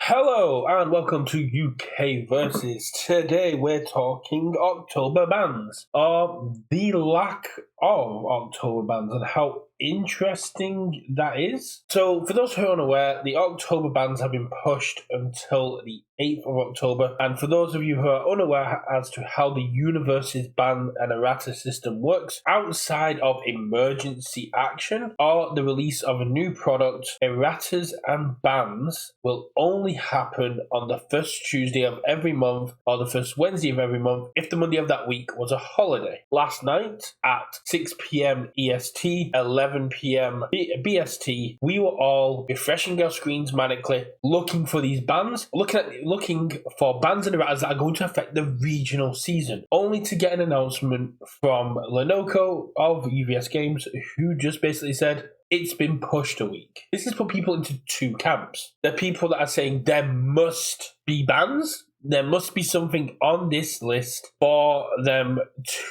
Hello and welcome to UK Versus. Today we're talking October bans, or the lack of October bans, and how interesting that is. So, for those who are unaware, the October bans have been pushed until the 8th of October, and for those of you who are unaware as to how the universe's ban and errata system works, outside of emergency action or the release of a new product, erratas and bans will only happen on the first Tuesday of every month or the first Wednesday of every month if the Monday of that week was a holiday. Last night at 6 p.m. EST, 11 p.m. BST, we were all refreshing our screens manically, looking for these bans, looking for bans and erratas that are going to affect the regional season, only to get an announcement from Lenoco of UVS Games, who just basically said, it's been pushed a week. This has put people into two camps. There are people that are saying there must be bans. There must be something on this list for them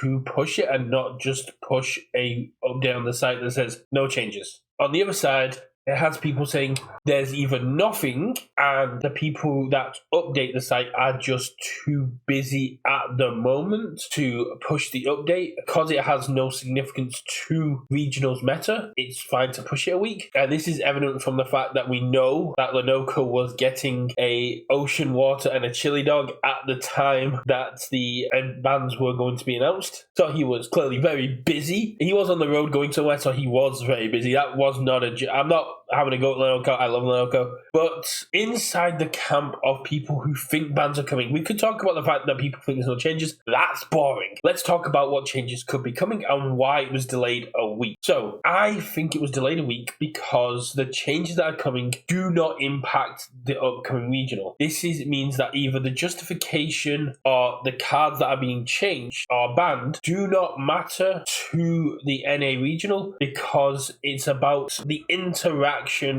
to push it and not just push a update on the site that says no changes. On the other side, it has people saying there's either nothing and the people that update the site are just too busy at the moment to push the update. Because it has no significance to regionals meta, it's fine to push it a week. And this is evident from the fact that we know that Lenoco was getting a ocean water and a chili dog at the time that the bans were going to be announced. So he was clearly very busy. He was on the road going somewhere, so he was very busy. That was not I'm not having a go at Lenoco. I love Lenoco. But inside the camp of people who think bans are coming, we could talk about the fact that people think there's no changes. That's boring. Let's talk about what changes could be coming and why it was delayed a week. So I think it was delayed a week because the changes that are coming do not impact the upcoming regional. This means that either the justification or the cards that are being changed or banned do not matter to the NA regional because it's about the interaction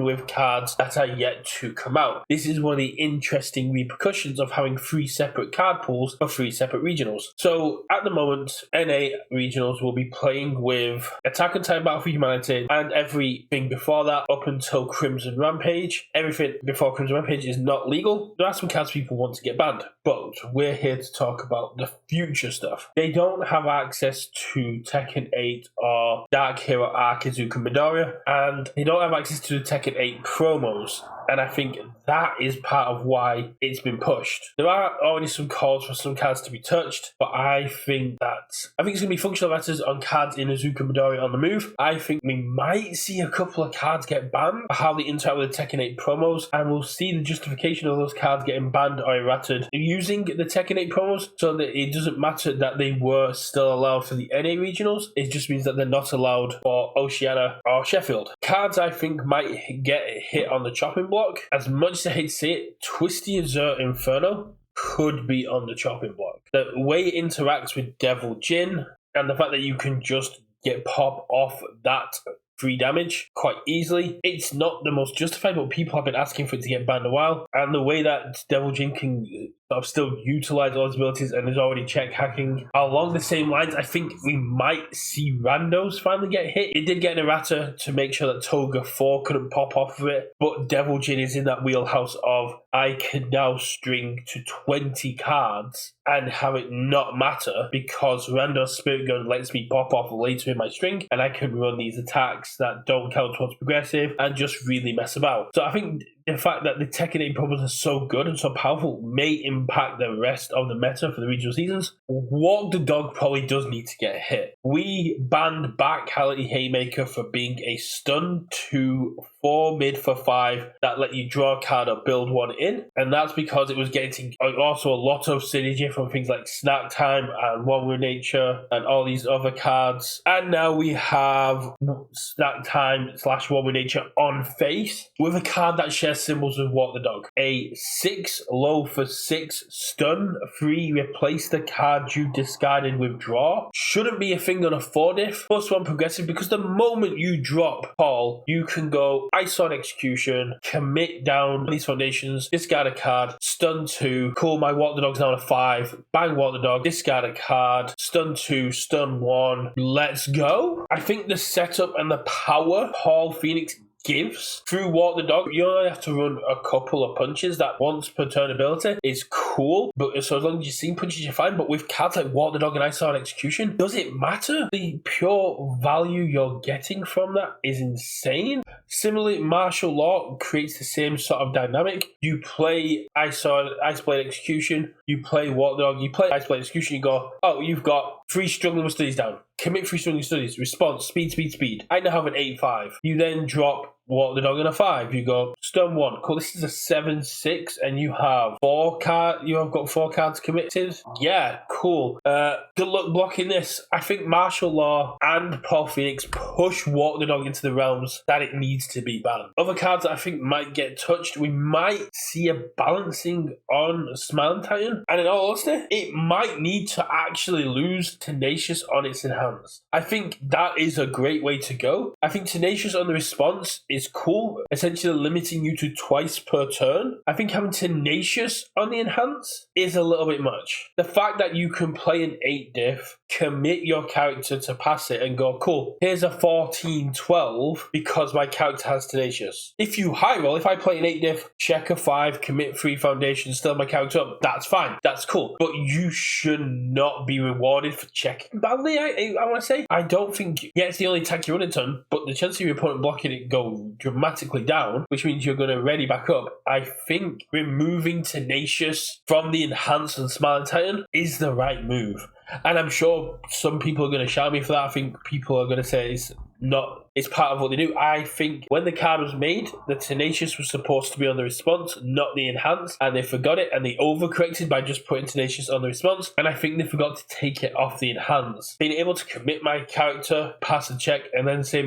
with cards that are yet to come out. This is one of the interesting repercussions of having three separate card pools for three separate regionals. So at the moment, NA regionals will be playing with Attack on Titan Battle for Humanity and everything before that up until Crimson Rampage. Everything before Crimson Rampage is not legal. There are some cards people want to get banned, but we're here to talk about the future stuff. They don't have access to Tekken 8 or Dark Hero Arc Izuku Midoriya, and they don't have access to the Tekken 8 promos. And I think that is part of why it's been pushed. There are already some calls for some cards to be touched, but I think it's going to be functional letters on cards in Izuku Midoriya on the move. I think we might see a couple of cards get banned for how they interact with the Tekken 8 promos, and we'll see the justification of those cards getting banned or errated using the Tekken 8 promos, so that it doesn't matter that they were still allowed for the NA regionals. It just means that they're not allowed for Oceania or Sheffield. Cards I think might get hit on the chopping block. As much as I hate to say it, Twisty Azure Inferno could be on the chopping block. The way it interacts with Devil Jin and the fact that you can just get pop off that free damage quite easily. It's not the most justified, but people have been asking for it to get banned a while. And the way that Devil Jin can sort of still utilize all his abilities and is already check hacking along the same lines, I think we might see randos finally get hit. It did get an errata to make sure that Toga 4 couldn't pop off of it, but Devil Jin is in that wheelhouse of I can now string to 20 cards and have it not matter because Rando's Spirit Gun lets me pop off later in my string and I can run these attacks that don't count towards progressive and just really mess about. So I think the fact that the Tekken 8 promos are so good and so powerful may impact the rest of the meta for the regional seasons. Walk the Dog probably does need to get hit. We banned back Hality Haymaker for being a stun to 4 mid for 5 that let you draw a card or build one in, and that's because it was getting also a lot of synergy from things like Snack Time and One with Nature and all these other cards. And now we have Snack Time / One with Nature on face with a card that shares symbols with Walk the Dog. A 6 low for 6 stun 3 replace the card you discarded with draw shouldn't be a thing on a 4 diff +1 progressive, because the moment you drop Paul, you can go Ice on Execution, commit down these foundations, discard a card, stun 2, cool, my Walk the Dog's now on a 5, bang Walk the Dog, discard a card, stun 2, stun 1, let's go. I think the setup and the power Paul Phoenix gives through Walk the Dog. You only have to run a couple of punches. That once per turn ability is cool, but so as long as you've seen punches, you're fine. But with cards like Walk the Dog and I Saw an Execution, does it matter? The pure value you're getting from that is insane. Similarly, Martial Law creates the same sort of dynamic. You play Ice Blade Execution, you play Walk the Dog, you play Ice Blade Execution, you go, oh, you've got 3 struggling with studies down. Commit 3 struggling studies. Response, speed. I now have an 8-5. You then drop Walk the Dog on a 5. You go stun 1. Cool. This is a 7-6, and you have 4 cards. You have got 4 cards committed. Yeah, cool. Good luck blocking this. I think Martial Law and Paul Phoenix push Walk the Dog into the realms that it needs to be banned. Other cards that I think might get touched, we might see a balancing on Smiling Titan, and in all honesty, it might need to actually lose Tenacious on its enhance. I think that is a great way to go. I think Tenacious on the response is cool, essentially limiting you to twice per turn. I think having Tenacious on the enhance is a little bit much. The fact that you can play an 8 diff, commit your character to pass it and go, cool, here's a 14-12 because my character has Tenacious. If you high roll, if I play an 8 diff, check a 5, commit 3 foundations, still my character up, that's fine. That's cool. But you should not be rewarded for checking badly, I want to say. I don't think, yeah, it's the only attack you run a ton, but the chance of your opponent blocking it go dramatically down, which means you're going to ready back up. I think removing Tenacious from the Enhance and Smiling Titan is the right move. And I'm sure some people are going to shout me for that. I think people are going to say it's part of what they do. I think when the card was made, the Tenacious was supposed to be on the response, not the enhance, and they forgot it and they overcorrected by just putting Tenacious on the response, and I think they forgot to take it off the enhance. Being able to commit my character, pass a check, and then say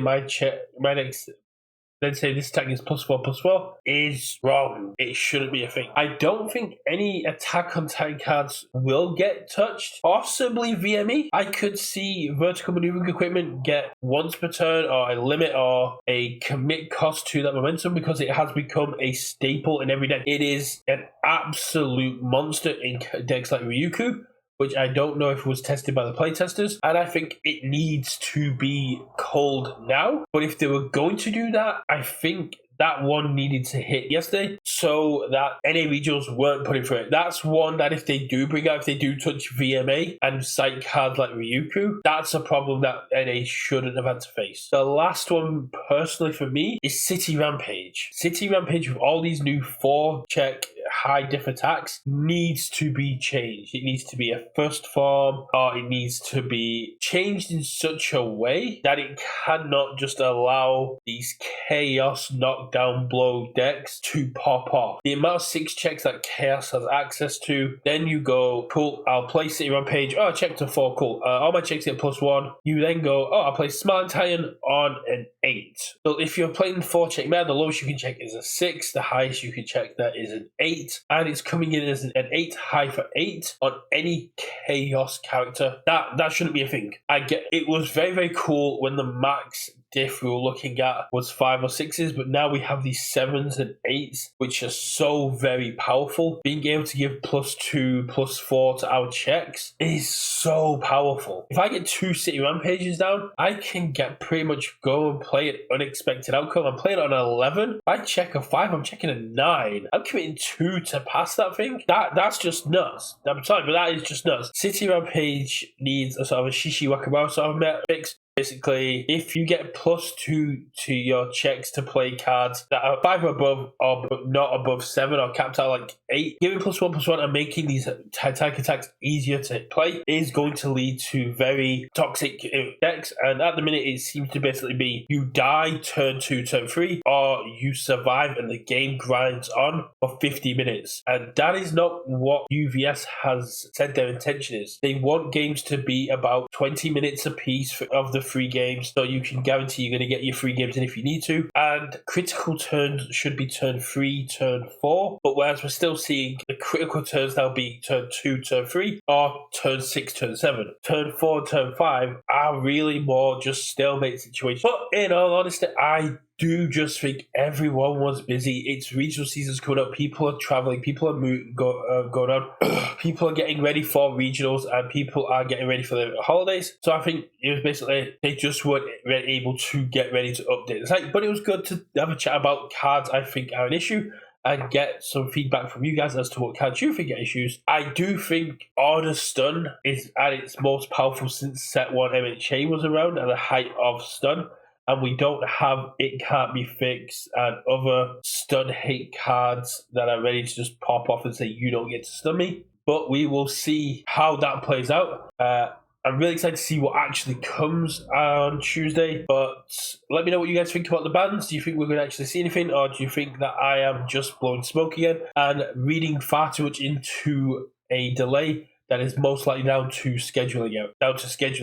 then say this attack is +4/+4 is wrong. It shouldn't be a thing. I don't think any Attack on Titan cards will get touched. Possibly VME. I could see vertical maneuvering equipment get once per turn or a limit or a commit cost to that momentum because it has become a staple in every deck. It is an absolute monster in decks like Ryuku, which I don't know if it was tested by the playtesters, and I think it needs to be culled now. But if they were going to do that, I think that one needed to hit yesterday so that NA regionals weren't putting through it. That's one that if they do bring out, if they do touch VMA and cite cards like Ryuku, that's a problem that NA shouldn't have had to face. The last one, personally for me, is City Rampage. City Rampage with all these new 4-check high diff attacks needs to be changed. It needs to be a first form, or it needs to be changed in such a way that it cannot just allow these chaos knockdown blow decks to pop off. The amount of 6 checks that chaos has access to, then you go, cool, I'll play City Rampage, oh, I checked a 4, cool, all my checks get +1. You then go, oh, I'll play Smiling Titan on an 8. So if you're playing 4-check meta, the lowest you can check is a 6, the highest you can check that is an 8. And it's coming in as an 8 high for 8 on any chaos character. That shouldn't be a thing. I get it was very, very cool when the max diff we were looking at was 5 or 6s, but now we have these 7s and 8s, which are so very powerful. Being able to give +2, +4 to our checks is so powerful. If I get 2 City Rampages down, I can get pretty much go and play an unexpected outcome. I'm playing on an 11. If I check a 5, I'm checking a 9. I'm committing 2 to pass that thing. That's just nuts. I'm sorry, but that is just nuts. City Rampage needs a sort of a Shishi Wakabaru sort of meta fix. Basically, if you get +2 to your checks to play cards that are 5 or above, or not above 7, or capped out like 8, giving +1/+1 and making these attack attacks easier to play is going to lead to very toxic decks. And at the minute, it seems to basically be you die turn 2, turn 3, or you survive and the game grinds on for 50 minutes. And that is not what UVS has said their intention is. They want games to be about 20 minutes apiece of the free games, so you can guarantee you're going to get your free games in if you need to, and critical turns should be turn 3, turn 4, but whereas we're still seeing the critical turns now being turn 2, turn 3, or turn 6, turn 7. Turn 4, turn 5 are really more just stalemate situations. But in all honesty, I do just think everyone was busy. It's regional seasons coming up. People are traveling. People are going on. People are getting ready for regionals, and people are getting ready for the holidays. So I think it was basically they just weren't able to get ready to update the site. But it was good to have a chat about cards I think are an issue and get some feedback from you guys as to what cards you think are issues. I do think Order Stun is at its most powerful since Set 1 MHA was around at the height of Stun. And we don't have It Can't Be Fixed and other stun hate cards that are ready to just pop off and say, you don't get to stun me. But we will see how that plays out. I'm really excited to see what actually comes on Tuesday. But let me know what you guys think about the bans. Do you think we're going to actually see anything? Or do you think that I am just blowing smoke again and reading far too much into a delay that is most likely down to scheduling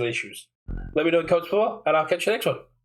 issues? Let me know in the comments below, and I'll catch you next one.